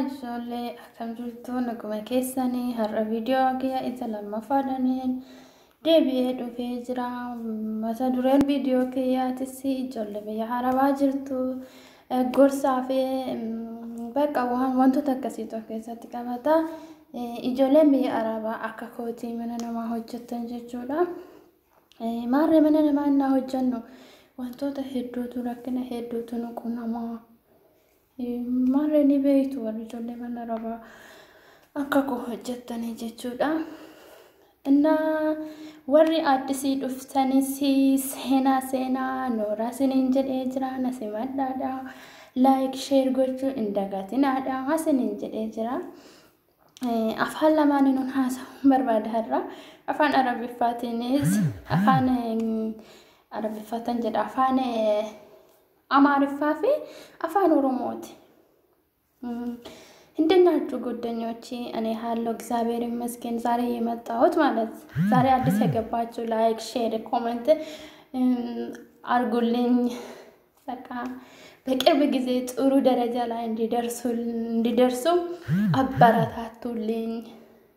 ijoollee akkam jirtu naguma keessanii har'a viidiyoo kiyya isa lammaffadhaniin deebi'ee dhufee jira. Mata dureen viidiyoo kiyyaatis ijoollee biyya Arabaa jirtu gorsaa fi bakka wantoota akkasiitu keessatti qabata. Ijoolleen biyya Arabaa akka kootii mana namaa hojjetan jechuudha. Maarree mana namaa innaa hojjennu wantoota hedduutu rakkina hedduutu nu quunnamaa. Maarree ni beektu warri ijoollee mana Arabaa akka koo hojjetanii jechuudha. Innaa warri addisii dhuftanis seenaa nooraa siniin jedhee jira nasimadhaadha. Like share gochuu hin dagatinaadha siniin jedhee jira. Afaan lamaaniin nun haasa'uun barbaada har'a. Afaan Arabiffaatiinis afaan Arabiffaatan jedha afaan Amaariffaa fi afaan Oromooti. እንደናችሁ ጓደኞቼ እኔ ሃለው እግዚአብሔር ይመስገን ዛሬ የመጣሁት ማለት ዛሬ አዲስ የገባችሁ ላይክ ሼር ኮሜንት አርጉልኝ። በቃ በቅርብ ጊዜ ጥሩ ደረጃ ላይ እንዲደርሱ አበረታቱልኝ።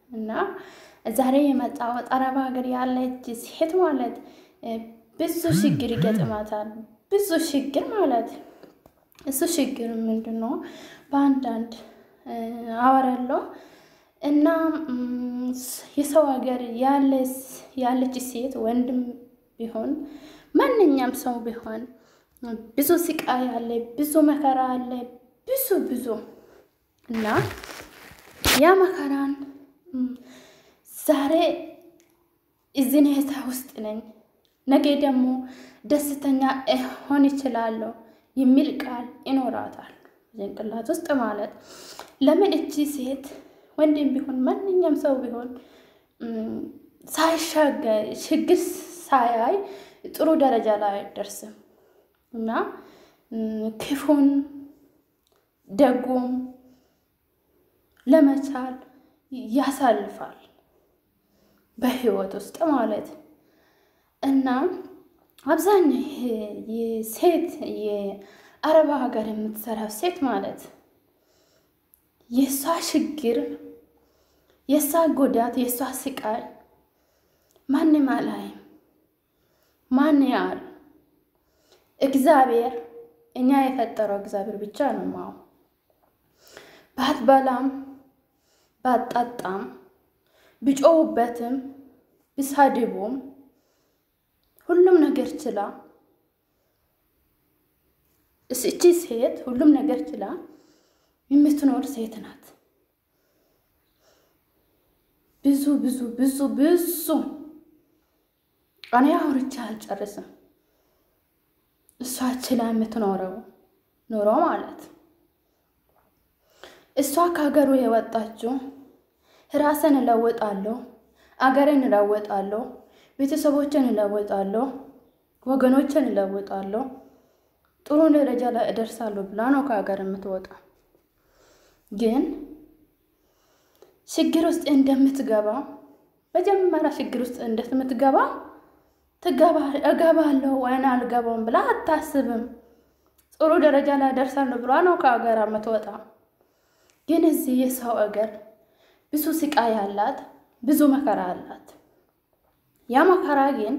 እና ዛሬ የመጣሁት አረብ ሀገር ያለች ሴት ማለት ብዙ ችግር ይገጥማታል። ብዙ ችግር ማለት እሱ ችግር ምንድነው? በአንዳንድ አወራለሁ እና የሰው ሀገር ያለች ሴት ወንድም ቢሆን ማንኛውም ሰው ቢሆን ብዙ ስቃይ አለ፣ ብዙ መከራ አለ፣ ብዙ እና ያ መከራን ዛሬ እዚህ ሁኔታ ውስጥ ነኝ ነገ ደግሞ ደስተኛ ሆን ይችላል የሚል ቃል ይኖራታል ጭንቅላት ውስጥ ማለት። ለምን እቺ ሴት ወንድም ቢሆን ማንኛውም ሰው ቢሆን ሳይሻገር ችግር ሳያይ ጥሩ ደረጃ ላይ አይደርስም እና ክፉን ደጉም ለመቻል ያሳልፋል በህይወት ውስጥ ማለት። እና አብዛኛው የሴት የአረብ ሀገር የምትሰራው ሴት ማለት የሷ ችግር የሷ ጎዳት የሷ ስቃይ ማንም አላይም። ማን ያል እግዚአብሔር እኛ የፈጠረው እግዚአብሔር ብቻ ነው ማው። ባትበላም ባትጠጣም ቢጮውበትም ቢሳድቡም ሁሉም ነገር ችላ እቺ ሴት ሁሉም ነገር ችላ የምትኖር ሴት ናት። ብዙ እኔ አውርቼ አልጨርስም። እሷ ችላ የምትኖረው ኖሮ ማለት እሷ ከሀገሩ የወጣችው ራስን እለውጣለሁ፣ አገሬን እለውጣለሁ፣ ቤተሰቦችን እለውጣለሁ፣ ወገኖችን እለውጣለሁ፣ ጥሩ ደረጃ ላይ እደርሳለሁ ብላ ነው ከሀገር የምትወጣ። ግን ችግር ውስጥ እንደምትገባ በጀመራ ችግር ውስጥ እንደምትገባ እገባለሁ ወይና አልገባም ብላ አታስብም። ጥሩ ደረጃ ላይ እደርሳለሁ ብላ ነው ከሀገር የምትወጣ። ግን እዚህ የሰው ሀገር ብዙ ስቃይ አላት፣ ብዙ መከራ አላት። ያ መከራ ግን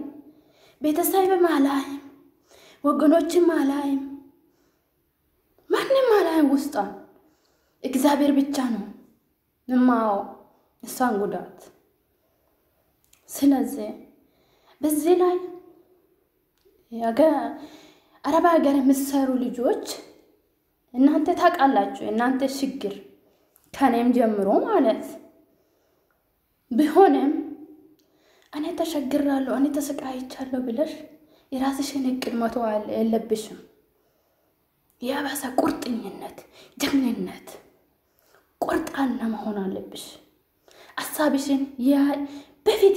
ቤተሰብም አላይም፣ ወገኖችም አላይም፣ ማንም አላይም። ውስጧ እግዚአብሔር ብቻ ነው የማው እሷን ጉዳት። ስለዚህ በዚህ ላይ አረብ ሀገር የምትሰሩ ልጆች እናንተ ታውቃላችሁ እናንተ ችግር ከኔም ጀምሮ ማለት ቢሆንም እኔ ተሸግራለሁ እኔ ተሰቃይቻለሁ ብለሽ የራስሽን እቅድ መተው የለብሽም። ያባሳ ቁርጠኝነት ጀግንነት ቁርጣና መሆን አለብሽ። አሳብሽን በፊት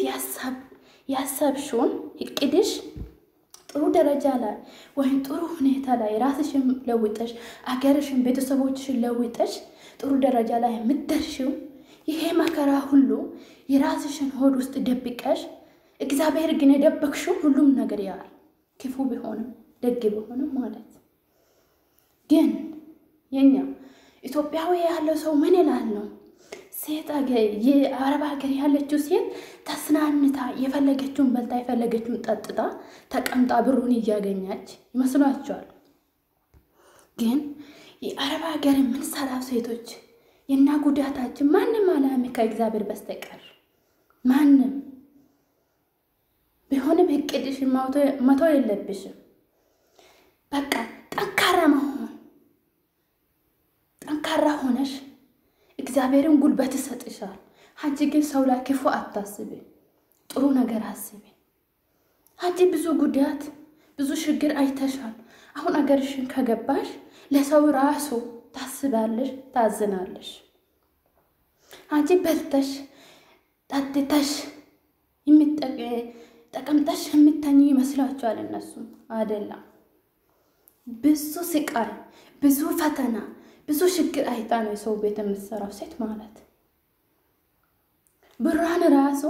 ያሳብሽውን እቅድሽ ጥሩ ደረጃ ላይ ወይ ጥሩ ሁኔታ ላይ ራስሽን ለውጠሽ አገርሽን ቤተሰቦችሽን ለውጠሽ ጥሩ ደረጃ ላይ የምትደርሺው ይሄ መከራ ሁሉ የራስሽን ሆድ ውስጥ ደብቀሽ እግዚአብሔር ግን የደበቅሽው ሁሉም ነገር ያል ክፉ ቢሆንም ደግ ቢሆንም ማለት ግን የኛ ኢትዮጵያዊ ያለው ሰው ምን ይላል ነው? ሴት የአረብ ሀገር ያለችው ሴት ተስናንታ የፈለገችውን በልታ የፈለገችውን ጠጥታ ተቀምጣ ብሩን እያገኛች ይመስላችኋል? ግን የአረብ ሀገር የምንሰራው ሴቶች የና ጉዳታችን ማንም አላሚ ከእግዚአብሔር በስተቀር ማንም ቢሆንም እቅድሽ መተው የለብሽም። በቃ ጠንካራ መሆን ጠንካራ ሆነሽ እግዚአብሔርን ጉልበት ይሰጥሻል። አንቺ ግን ሰው ላይ ክፉ አታስቢ፣ ጥሩ ነገር አስቢ። አንቺ ብዙ ጉዳት ብዙ ችግር አይተሻል። አሁን አገርሽን ከገባሽ ለሰው ራሱ ታስባለሽ፣ ታዝናለሽ። አንቺ በልተሽ ጠጥተሽ ተቀምጠሽ የምትተኝ ይመስላችኋል? እነሱ አይደለም። ብዙ ስቃይ ብዙ ፈተና ብዙ ችግር አይታ ነው የሰው ቤት የምትሰራው ሴት ማለት። ብሯን ራሱ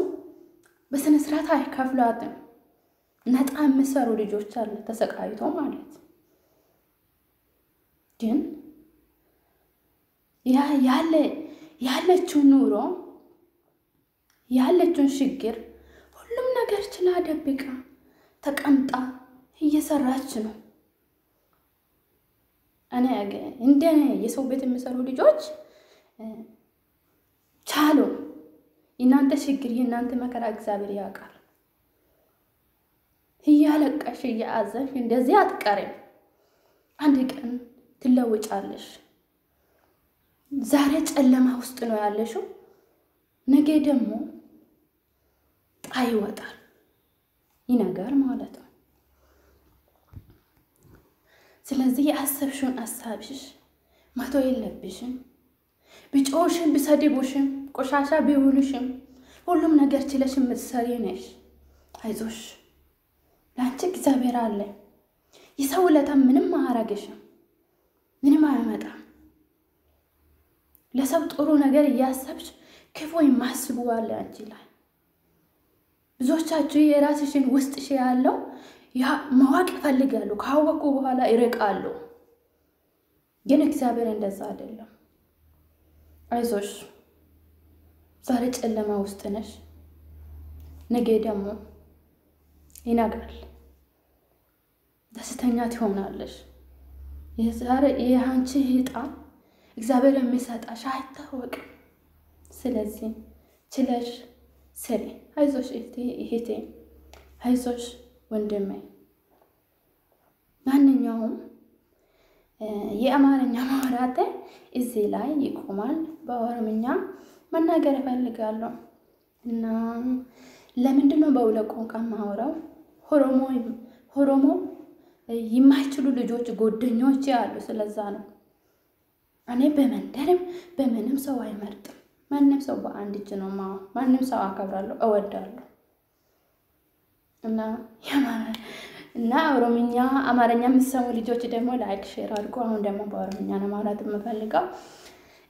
በስነ ስርዓት አይከፍሏትም። ነጣ የሚሰሩ ልጆች አሉ ተሰቃይቶ ማለት። ግን ያለችው ኑሮ ያለችውን ችግር ሁሉም ነገር ችላ ደብቃ ተቀምጣ እየሰራች ነው። እኔ እንደኔ የሰው ቤት የሚሰሩ ልጆች ቻሉ። እናንተ ችግር የእናንተ መከራ እግዚአብሔር ያውቃል። እያለቀሽ እያዘንሽ እንደዚህ አትቀሪም። አንድ ቀን ትለውጫለሽ። ዛሬ ጨለማ ውስጥ ነው ያለሽው፣ ነገ ደግሞ ፀሐይ ይወጣል ይነጋል ማለት ነው። ስለዚህ ያሰብሽውን አሳብሽ መተው የለብሽም። ቢጮሽም ቢሰድቡሽም ቆሻሻ ቢውልሽም ሁሉም ነገር ችለሽ የምትሰሪ ነሽ። አይዞሽ፣ ላንቺ እግዚአብሔር አለ። የሰው ውለታ ምንም አያረግሽም፣ ምንም አያመጣም። ለሰው ጥሩ ነገር እያሰብሽ ክፉ የማስቡ አለ አንቺ ላይ። ብዙዎቻችሁ የራስሽን ውስጥሽ ያለው ማወቅ ይፈልጋሉ፣ ካወቁ በኋላ ይርቃሉ። ግን እግዚአብሔር እንደዛ አይደለም። አይዞሽ፣ ዛሬ ጨለማ ውስጥ ነሽ፣ ነገ ደግሞ ይነጋል፣ ደስተኛ ትሆናለሽ። የዛሬ የአንቺ ዕጣ እግዚአብሔር የሚሰጣሽ አይታወቅም። ስለዚህ ችለሽ ስሪ። አይዞሽ እህቴ፣ አይዞሽ ወንድሜ። ማንኛውም የአማርኛ ማውራት እዚህ ላይ ይቆማል። በኦሮምኛ መናገር እፈልጋለሁ እና ለምንድን ነው በሁለት ቋንቋ ማወራው? ኦሮሞ የማይችሉ ልጆች ጓደኞቼ አሉ። ስለዛ ነው እኔ በመንደርም በምንም ሰው አይመርጥም። ማንም ሰው በአንድ እጅ ነው ማንም ሰው አከብራለሁ፣ እወዳለሁ። እና ኦሮምኛ አማርኛ የምትሰሙ ልጆች ደግሞ ላይክ ሼር አድርጉ። አሁን ደግሞ በኦሮምኛ ነው ማለት የምፈልገው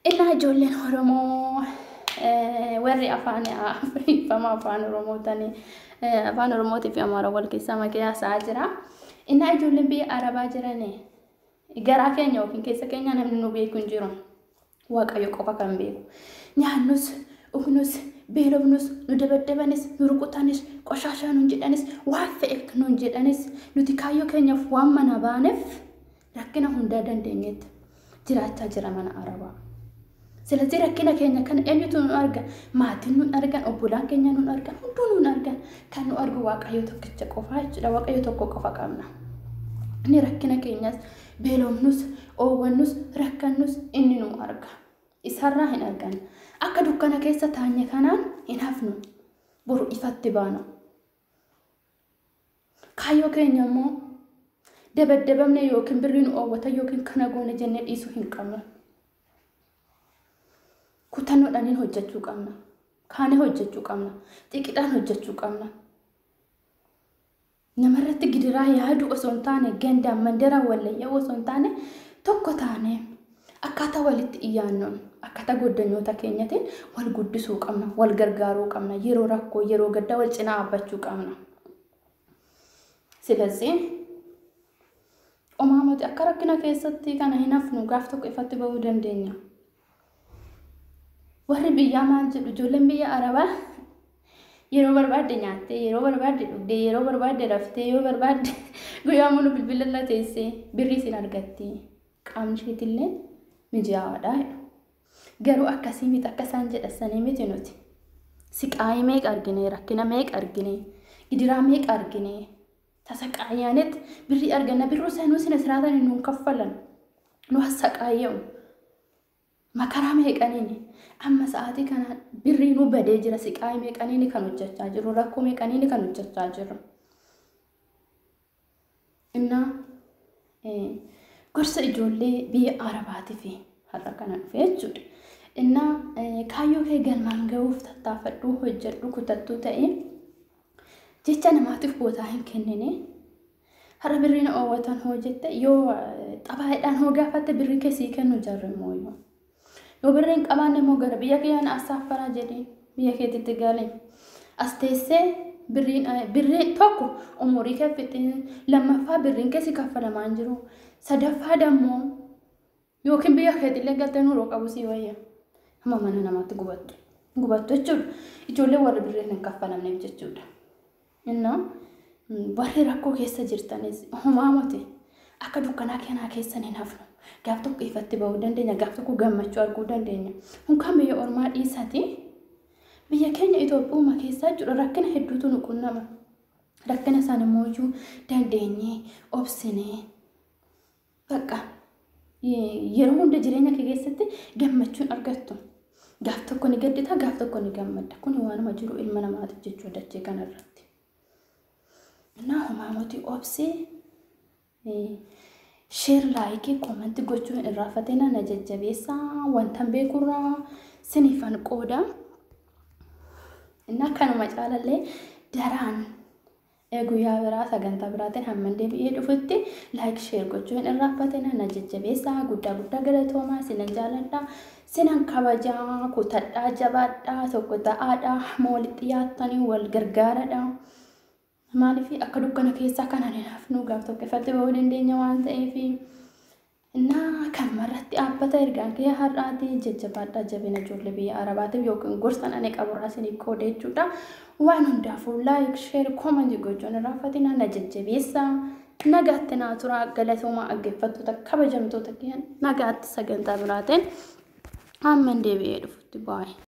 እና ጆሌን ኦሮሞ ወሪ አፋን ኦሮሞ ቲፊ አማራ ወልኬሳ ማኪያ ሳጅራ እና ጆሌን ቢ አረባ ጅረኔ ገራከኛው ኬሰ ከኛ ነምኑ ቤኩ እንጂሮ ዋቃዮ ቆፋ ካምቤኩ ኛኑስ ኡክኑስ ቤሎብኑስ ኑደበደበንስ ኑርቁታንስ ቆሻሻኑ እንጂዳንስ ዋፈክ ነው እንጂዳንስ ኑቲካዮ ከኛ ዋማና ባነፍ ረከና ሁንዳ ደንደኝት ጅራቻ ጅራማና አረባ። ስለዚህ ረከና ከኛ ከን ኤሚቱን አርጋ ማቲኑን አርጋን ኦቡላን ከኛኑን አርጋን ሁሉን አርጋን ከኑ አርጉ ዋቃዮ ተከቸ ቆፋች ለዋቃዮ ተቆ ቆፋ ካምና እኔ ረከና ከኛስ ቤሎብኑስ ኦወኑስ ረከኑስ እንኑ አርጋ ይሰራ ሄናርጋን akka dukkana keessa taanye kanaan hin hafnu boru ifatti baana. Kaayoo keenya immoo dabadabamne yookiin birriin oowwata yookiin kana goone jennee dhiisuu hin qabnu. Kutannoodhaan hojjechuu qabna. Kaanee hojjechuu qabna. Xiqqidhaan hojjechuu qabna. Namarratti gidiraa yaadu osoo hin taane gandaan mandara wallayyaa osoo hin taane tokko taane akkaataa walitti iyyaannoon akkaataa goddanyoota keenyatiin wal guddisuu qabna, wal gargaaruu qabna, yeroo rakkoo yeroo gaddaa wal cinaa dhaabbachuu qabna. ስለዚህ Uumamoti akka rakkina keessatti kana hin hafnu gaaf tokko ifatti bahuu dandeenya. Warri biyyaa maal jedhu ijoolleen biyya Arabaa yeroo barbaadde nyaattee, yeroo barbaadde dhugdee, yeroo barbaadde raftee, yoo barbaadde guyyaa mulu bilbila teessee birrii siin argatti. Qaamni isheetillee mijaa'aadha. Garuu akkasii miti akka isaan jedhasanii miti nuti. Siqaayii meeqa argine, rakkina meeqa argine, gidiraa meeqa argine. Tasaqaayaanitti birrii arganna birruu sanuu sina siraatan nuun kaffalan. Nu hasaqaayamu. Makaraa meeqaniini. Amma sa'aatii kana birrii nu badee jira siqaayii meeqaniini kan hojjechaa jiru, rakkoo meeqaniini kan hojjechaa jiru. Innaa gorsa ijoollee biyya Arabaatiif har'a kana dhufe jechuudha. Innaa kaayyoo kee galmaan ga'uuf tattaafadhu hojjedhu kutattuu ta'e jecha namaatiif bootaa hin kennine. Har'a birriin oowwatan hojjette yoo xabaayiidhaan hoo gaafatte birrii keessii kennu jarri mooyyuu. Yoo birriin qabaanne immoo gara biyya keeyyan asaafaraa jedhee biyya keetitti galee as teessee birriin tokko umurii keeffittiin lammaffaa birriin keessi kaffalamaan jiru sadaffaa dammoo yookiin biyya keetillee galtee nuuroo qabu sii wayya amma mana namaatti gubattu jechuudha. Ijoollee warri birriin hin kaffalamneef jechuudha. Innaa warri rakkoo keessa jirtanis humaamote akka dukkanaa keenyaa keessan hin hafnu. Gaaf tokko ifatti bahuu dandeenya, gaaf tokko gammachuu arguu dandeenya. Hunkaan biyya ormaa dhiisati biyya keenya Itoophiyaa keessaa jiru rakkina hedduutu nu qunnama. Rakkina isaan immoo dandeenyee obsinee bakka yeroo hunda jireenya kee keessatti gammachuun argattu. Gaaf tokko ni gaddita, gaaf tokko ni gammadda. Kun waanuma jiru ilma namaatiif jechuu dachee kanarratti. Innaa humaamotii obsee share like comment gochuun irraafatina na jajjabeessaa wantan beekurraa sinifan qooda. Innaa kanuma caalallee daraan guyyaa biraa sagantaa biraatiin hamma deebi'ee dhufutti like share gochuun irraafatina na jajjabeessaa. Guddaa galatoomaa sinan jaaladha, sinan kabajaa, kutadhaa, jabaadhaa, tokko ta'aadhaa, walitti dhiyaattanii wal gargaaradha. Maaliif akka dukkana keessaa kana hin hafnu gaaf tokko ifatti bahuu dandeenya waan ta'eef. Innaa kanumarratti dhaabbata ergaan kee har'aati jajjabaadhaa jabina ijoollee biyya Arabaatiif yookiin gorsan ani qaburraa isiniif qooda jechuudha. Waan hundaafuu like share comment gochuun irraafatina na jajjabeessaa. Nagaatti naa turaa galatoomaa dhaggeeffattoota kabajamtoota kiyyan nagaatti sagantaa biraatiin hamma deebi'ee dhufutti baay'ee.